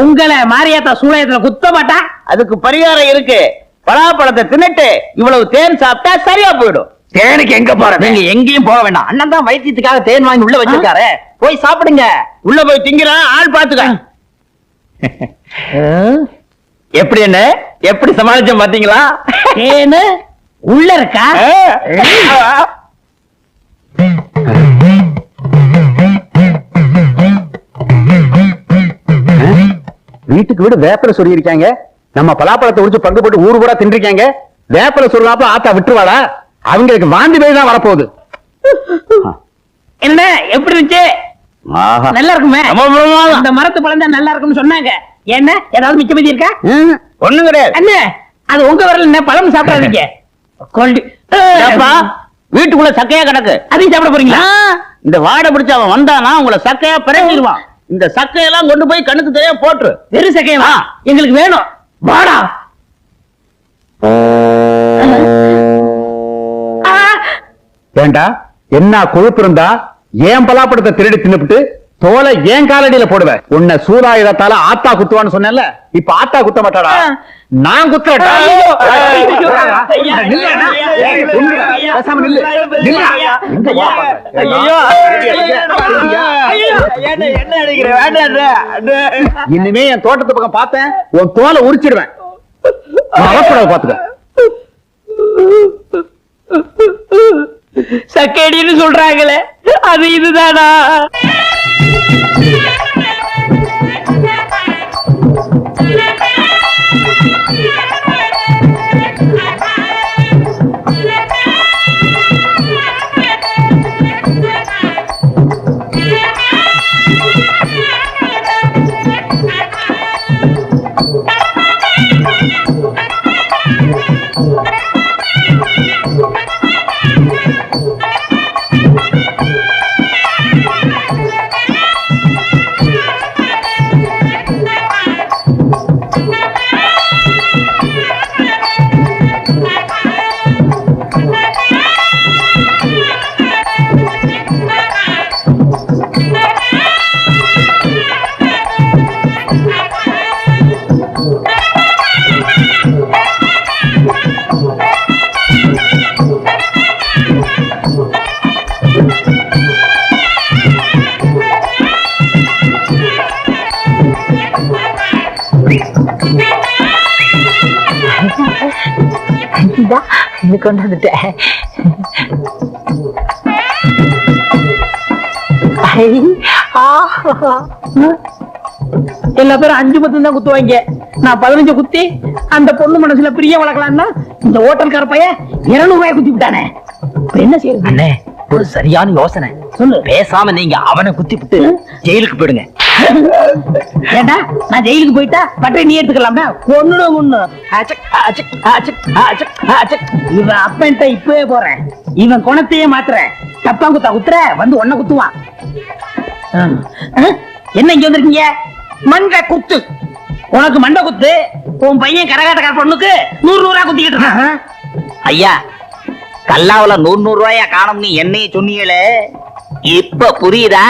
உங்களை மாரியாத்தா சூளையத்துல குத்த மாட்டா? அதுக்கு பரிகாரம் இருக்கு. பலாப்பழத்தை தின்னுட்டு இவ்வளவு தேன் சாப்பிட்டா சரியா போயிடும். தேனுக்கு எங்க போறது? நீங்க எங்கேயும் போக வேண்டாம், அண்ணன் தான் வைத்தியத்துக்காக தேன் வாங்கி உள்ள வச்சிருக்காரு, போய் சாப்பிடுங்க. உள்ள போய் திங்கிறான், ஆள் பாத்துக்க. எப்படி என்ன, எப்படி சமாளிச்சோம் பாத்தீங்களா? தேனு உள்ள இருக்கா? வீட்டுக்கு வீடு வேப்பல சொல்லி இருக்காங்க, நம்ம பலாப்பழத்தை உரிச்சு பங்கு போட்டு ஊரு பூரா தின்றிருக்காங்க. வேப்பல சொல்லாப்ப ஆத்தா விட்டுருவாடா? அவங்களுக்கு வாந்தி பேய் தான் வரப்போகுது. என்ன எப்படி இருந்துச்சு? நல்லா இருக்குமே. இந்த மரத்து பழம் தான் நல்லா இருக்கும்னு சொன்னாங்க. என்ன ஏதாவது மிச்ச மீதி இருக்கா? ஒண்ணும் கிடையாது. அண்ணே அது உங்க வரல, என்ன பழம் சாப்பிடாதீங்க. வீட்டுக்குள்ள சக்கையா கிடக்கு, அதையும் சாப்பிட போறீங்களா? இந்த வாடை பிடிச்ச அவன் வந்தானா உங்களை சக்கையா பிறங்கிடுவான். இந்த சக்கையெல்லாம் கொண்டு போய் கண்ணுக்கு தெரியா போட்டுரு. வெறும் சக்கையவா? எங்களுக்கு வேணும். வாடா. ஏண்டா என்ன கொழுப்பு இருந்தா ஏன் பலாப்பழத்தை திருடி தின்னுபிட்டு தோலை ஏன் காலடியில போடுவேன்? உன்னை சூதாயுதத்தால ஆத்தா குத்துவான்னு சொன்னேன்ல, இப்ப ஆத்தா குத்த மாட்டாடா, நான் குத்துறேன்டா. இனிமே என் தோட்டத்து பக்கம் பார்த்தேன் உன் தோலை உரிச்சிடுவேன். பாத்துக்க. சக்கேடின்னு சொல்றாங்களே, அது இதுதானா? கொண்டு வந்துட்டேன். எல்லா பேரும் 5 10 தான் குத்துவாங்க. நான் 15 குத்தி அந்த பொண்ணு மனசுல பிரிய வளர்க்கலாம்னா இந்த ஹோட்டல்கார பையன் 200 ரூபாய் குத்தி விட்டானே. என்ன செய்யறது? அண்ணே ஒரு சரியான யோசனை சொல்லு. பேசாம நீங்க அவனை குத்தி விட்டு ஜெயிலுக்கு போயிடுங்க. ஏண்டா நான் ஜெயிலுக்கு போயிட்டா பட்டை நீ எடுத்துக்கலாம்டா? ஒண்ணு இவன் அப்பன்ட்ட இப்பவே போறேன். இவன் குணத்தையே மாத்துறேன். தப்பா குத்தா குத்துற வந்து ஒன்ன குத்துவான். என்ன இங்க வந்திருக்கீங்க? மண்டை குத்து. உனக்கு மண்டை குத்து. உன் பையன் கரகாட்டக்கார பொண்ணுக்கு 100 ரூபா குத்திக்கிட்டு இருக்கான். ஐயா கல்லாவுல 100 ரூபாயா காணும் நீ என்னைய சொன்னீங்களே, இப்ப புரியுதா?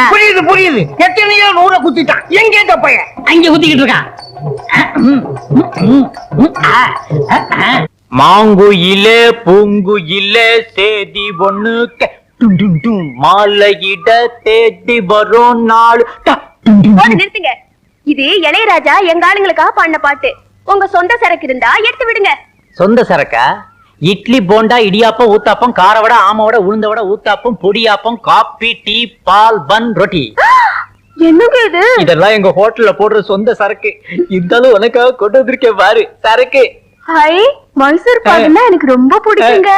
புரியுது. எத்தனையோ 100 குத்திட்டான். எங்க இந்த பையன்? அங்க குத்திக்கிட்டு இருக்கான். மாங்குயிலே பூங்குயிலே சேதி ஒண்ணு மாலையிட தேடி வரும் நாள். நிறுத்துங்க. இது இளையராஜா எங்க ஆளுங்களுக்காக பாடின பாட்டு. உங்க சொந்த சரக்கு இருந்தா எடுத்து விடுங்க. சொந்த சரக்கா? இட்லி போண்டா இடியாப்பம் ஊத்தாப்பம் காரவடை ஆமவடை உளுந்தவடை ஊத்தாப்பம் பொடியாப்பம் காபி டீ பால் பன் ரொட்டி. என்னங்க இது? இதெல்லாம் எங்க ஹோட்டல்ல போடுற சொந்த சரக்கு. இருந்தாலும் உனக்காக கொண்டு வந்திருக்கேன் பாரு சரக்கு. ஹை, மைசூர் பாக்குன்னா எனக்கு ரொம்ப பிடிக்குங்க.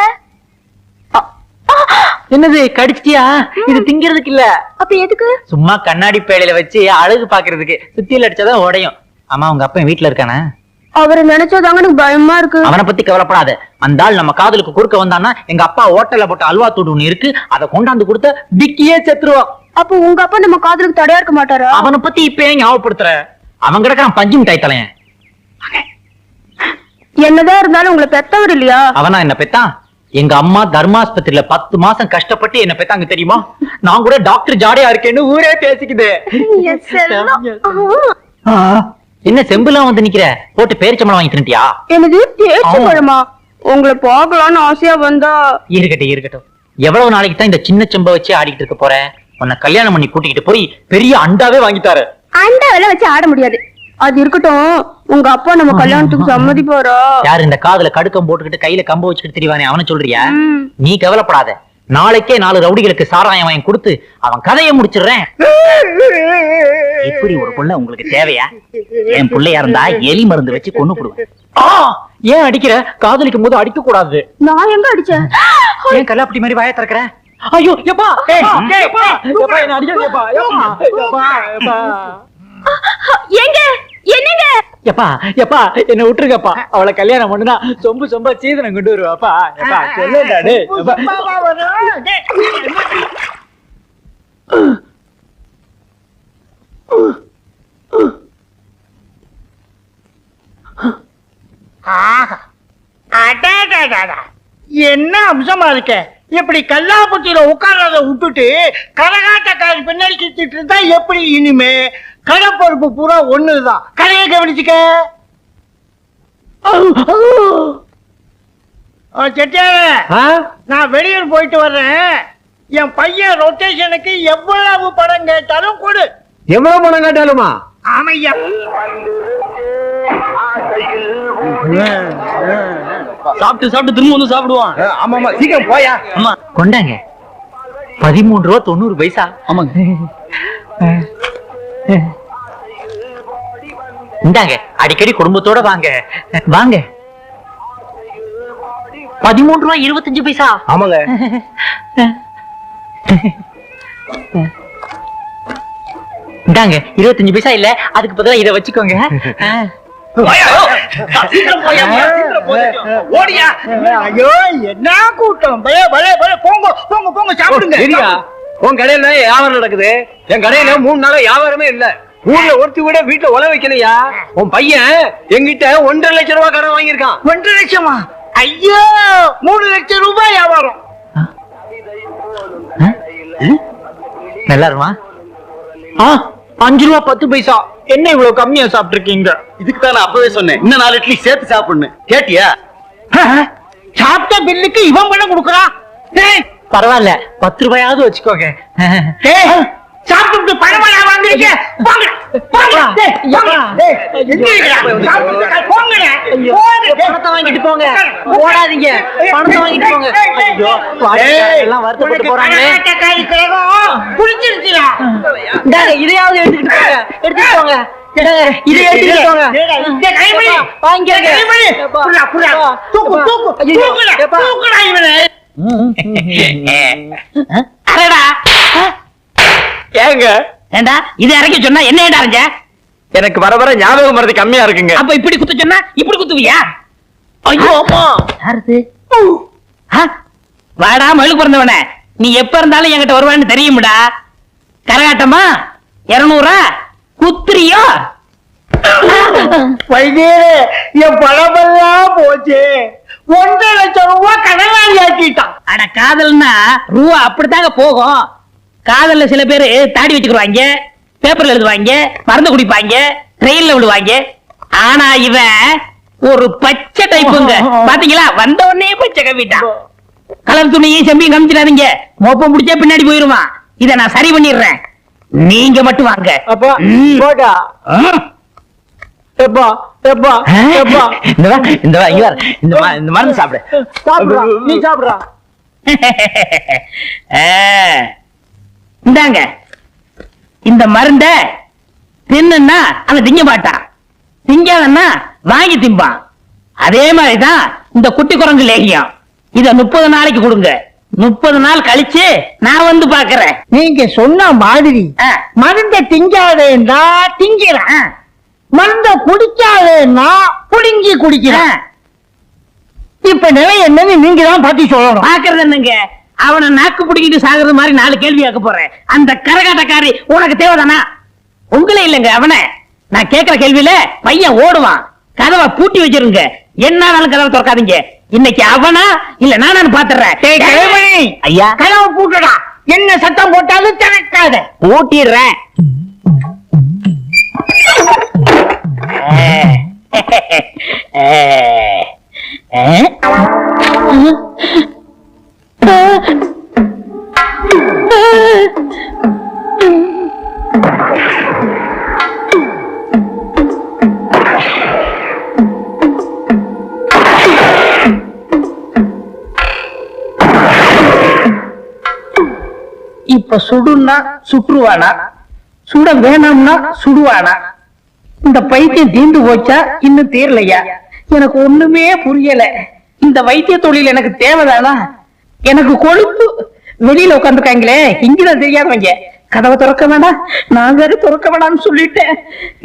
என்னது கடிச்சிட்டியா? இது திங்கிறதுக்கு இல்ல. அப்ப எதுக்கு? சும்மா கண்ணாடி பேழையில வச்சு அழகு பாக்குறதுக்கு. சுத்தியில அடிச்சாதான் உடையும். ஆமா உங்க அப்பா வீட்டுல இருக்கானே? அவரை நினைச்சாதாங்க எனக்கு பயமா இருக்கு. அவனை பத்தி கவலைப்படாத. அந்த ஆள் நம்ம காதலுக்கு குறுக்க வந்தானா எங்க அப்பா ஹோட்டல்ல போட்ட அல்வா தூடு ஒண்ணு இருக்கு, அதை கொண்டாந்து கொடுத்த டிக்கியே செத்துருவான். அப்ப உங்க அப்பா நம்ம காதலுக்கு தடையா இருக்க மாட்டாரா? அவனை பத்தி இப்ப ஏன் ஞாபகப்படுத்துற? அவன் கிடக்கான் பஞ்சு மிட்டாய் தலையன். என்னதான் இருந்தாலும் உங்களை பெத்தவர் இல்லையா? அவனா என்ன பெத்தான்? எங்க அம்மா தர்மாஸ்பத்திரியில 10 மாசம் கஷ்டப்பட்டு என்ன பெத்தாங்க தெரியுமா? நான் கூட டாக்டர் ஜாடையா இருக்கேன்னு ஊரே பேசிக்குது. என்ன செம்புலாம் வந்து நிக்கிற? போட்டு பேரிச்சம்பளம் வாங்கி தின்ட்டியா? என்னது பேரிச்சம்பழமா? உங்களை பார்க்கலாம்னு ஆசையா வந்தா. இருக்கட்டும். எவ்வளவு நாளைக்கு தான் இந்த சின்ன செம்ப வச்சு ஆடிட்டு இருக்க போற? உன்னை கல்யாணம் பண்ணி கூட்டிக்கிட்டு போய் பெரிய அண்டாவே வாங்கிட்டாரு. அண்டாவெல்லாம் வச்சு ஆட முடியாது. அது இருக்கட்டும், உங்க அப்பா நம்ம கல்யாணத்துக்கு சம்மதிப்பாரா? யாரு இந்த காதுல கடுக்கம் போட்டுக்கிட்டு கையில கம்ப வச்சுக்கிட்டு தெரியவானே அவனை சொல்றியா? நீ கவலைப்படாத. நாளைக்கே 4 ரவுடிகளுக்கு சாராயம் வாங்கி கொடுத்து அவன் கதையை முடிச்சிடுறேன். இப்படி ஒரு புள்ள உங்களுக்கு தேவையா? என் பிள்ளையா இருந்தா எலி மருந்து வச்சு கொன்னு போடுவேன். ஏன் அடிக்கிற? காதலிக்கும் போது அடிக்க கூடாது. நான் எங்க அடிச்சேன்? ஏன் கல்லாப்பட்டி மாதிரி வாயை திறக்கிற? ஐயோ எப்பா என்ன அடிக்காதீங்கப்பா. எங்க என்னங்க? எப்பா எப்பா என்ன விட்டுருக்கப்பா. அவளை கல்யாணம் பண்ணுனா சொம்பு சொம்பா சீதனம் கொண்டு வருவாப்பா. எப்பா சொல்லுடாடே. என்ன அம்சமா இருக்க? இப்படி கல்லாப்பட்டியில உட்கார்றத விட்டுட்டு கரகாட்டக்காரி பின்னாடி சுத்திட்டு இருந்தா எப்படி? இனிமே கடை பொறுப்பு பூரா ஒண்ணுதான். கடையை கவனிச்சுக்க. செட்டியார, நான் வெளியூர் போயிட்டு வர்றேன். என் பையன் ரொட்டேஷனுக்கு எவ்வளவு பணம் கேட்டாலும் கொடு. எவ்வளவு பணம் கேட்டாலுமா? ஆமையா. சாப்பிட்டு சாப்பிட்டு திரும்ப வந்து சாப்பிடுவான். ஆமா ஆமா, சீக்கிரம் போயா. அம்மா கொண்டாங்க. 13 ரூபா 90 பைசா. ஆமாங்க. இந்தாங்க, அடிக்கடி குடும்பத்தோட வாங்க வாங்க. 13 ரூபா 25 பைசா. ஆமாங்க. இந்தாங்க 25 பைசா இல்ல, அதுக்கு பதிலா இதை வச்சுக்கோங்க. ஓடியா. ஐயோ என்ன கூட்டம். போங்க போங்க போங்க, சாப்பிடுங்க. உன் கடையில வியாபாரம் நடக்குது, என் கடையில 3 நாளா வியாபாரமே இல்ல. ஊர்ல ஒருத்தி கூட வீட்டுல உழ வைக்கலையா? உன் பையன் என்கிட்ட 1.5 லட்சம் ரூபாய் கடன் வாங்கியிருக்கான். 1.5 லட்சமா? ஐயோ, 3 லட்சம் ரூபாய் வியாபாரம். நல்லா இருமா? 5 ரூபா 10 பைசா. என்ன இவ்வளவு கம்மியா சாப்பிட்டு இருக்கீங்க? இதுக்கு தான் நான் அப்பவே சொன்னேன், இன்னும் 4 இட்லி சேர்த்து சாப்பிடணும். கேட்டியா? சாப்பிட்ட பில்லுக்கு இவன் பணம் கொடுக்கறான். பரவாயில்ல, 10 ரூபாயாவது வச்சுக்கோங்க. சாப்பிட்டு பணமா வாங்குறீங்க? போங்க போங்க. பணத்தை வாங்கிட்டு போங்க. ஓடாதீங்க, பணத்தை வாங்கிட்டு போங்க. எல்லாம் வருத்தப்பட்டு போறாங்களே. புரிஞ்சிருச்சுடா. இதையாவது எடுத்துக்கிட்டு போங்க. எடுத்துட்டு போங்க. இதை எடுத்துக்கிட்டு போங்க. ஏங்க ஏண்டா இதை இறக்கி சொன்னா என்ன ஏடாங்க? எனக்கு வர வர ஞாபகம் மறதி கம்மியா இருக்குங்க. அப்ப இப்படி குத்த சொன்னா இப்படி குத்துவியா? ஐயோ அம்மா, யாருது? வாடா மழுக்கு பிறந்தவனே, நீ எப்ப இருந்தாலும் என்கிட்ட வருவான்னு தெரியும்டா. கரகாட்டமா 200 குத்துறியோ? வைத்தியரே, என் பணமெல்லாம் போச்சு. 1.5 லட்சம் ரூபாய் கடனாளி ஆக்கிட்டான். அட காதல்னா ரூபா அப்படித்தாங்க போகும். காதல்ல சில பேரு தாடி வச்சுக்குவாங்க, பேப்பர்ல எழுதுவாங்க, மருந்து குடிப்பாங்க, ட்ரெயின்ல விடுவாங்க. ஆனா இவன் ஒரு பச்சை டைப்புங்க. பாத்தீங்களா, வந்த உடனே பச்சை கவிட்டான். கலர் துணியும் செம்பியும் காமிச்சிடாதீங்க, மோப்பம் முடிச்சா பின்னாடி போயிருவான். இத நான் சரி பண்ணிடுறேன், நீங்க மட்டும் வாங்க. இந்த மருந்து சாப்பிடு. நீ சாப்பிடுறா. இந்தாங்க, இந்த மருந்த தின்னுன்னா அவன் திங்க மாட்டான், திங்காதன்னா வாங்கி திம்பான். அதே மாதிரிதான் இந்த குட்டி குரங்கு லேகியம். இத 30 நாளைக்கு கொடுங்க. 30 நாள் கழிச்சு நான் வந்து பாக்குறேன். நீங்க சொன்ன மாதிரி மருந்த திங்காதேன்னா திங்கிறேன், மருந்த குடிக்காதேன்னா புடுங்கி குடிக்கிறேன். இப்ப நிலை என்னன்னு நீங்க தான் பாத்தி சொல்லணும். பாக்குறது என்னங்க, அவனை நாக்கு பிடிக்கிட்டு சாகுறது மாதிரி 4 கேள்வி ஆக்க போறேன். அந்த கரகாட்டக்காரி உனக்கு தேவைதானா? உங்களே இல்லைங்க அவனை. நான் கேட்கிற கேள்வியில பையன் ஓடுவான். கதவை பூட்டி வச்சிருங்க, என்னாலும் கதவை திறக்காதீங்க. இன்னைக்கு அவனா இல்ல நானும் பாத்துறேன். ஐயா, கதவை பூட்டடா. என்ன சத்தம் போட்டாலும் திறக்காத. பூட்டிடுறேன். இப்ப சுடுன்னா சுற்றுவானா, சுட வேணாம்னா சுடுவானா? இந்த பைத்தியம் தீர்ந்து போச்சா இன்னும் தீரலையா? எனக்கு ஒண்ணுமே புரியல. இந்த வைத்திய தொழில் எனக்கு தேவைதானா? எனக்கு கொழுப்பு. வெளியில உட்காந்துருக்காங்களே, இங்கதான் தெரியாதவங்க. கதவை திறக்க வேணாம், நான் வேற திறக்க வேணாம்னு சொல்லிட்டேன்.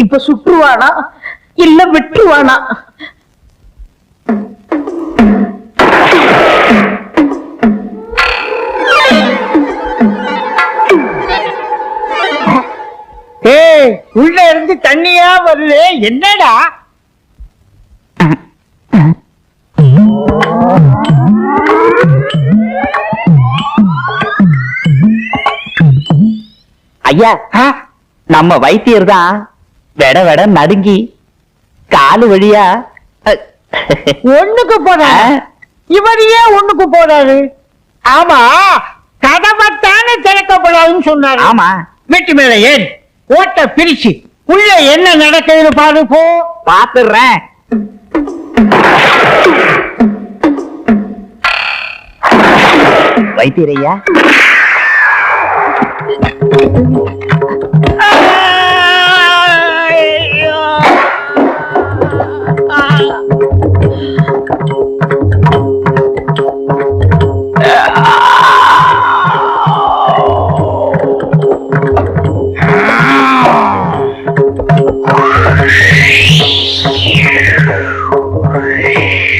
இப்ப சுற்றுவானா இல்ல வெற்றுவானா? ஏய், உள்ள இருந்து தண்ணியா வருது, என்னடா? ஐயா, நம்ம வைத்தியர் தான் வெட வெட நடுங்கி காலு வழியா ஒண்ணுக்கு போறா. இவர் ஏன் ஒண்ணுக்கு போறாரு? ஆமா, கதவைத்தானே திறக்கப்படாதுன்னு சொன்னாரு. ஆமா, வீட்டு மேல ஏன் ஓட்ட பிரிச்சு உள்ள என்ன நடக்குதுன்னு பாரு போ. பாத்துறேன். வைத்தியரையா,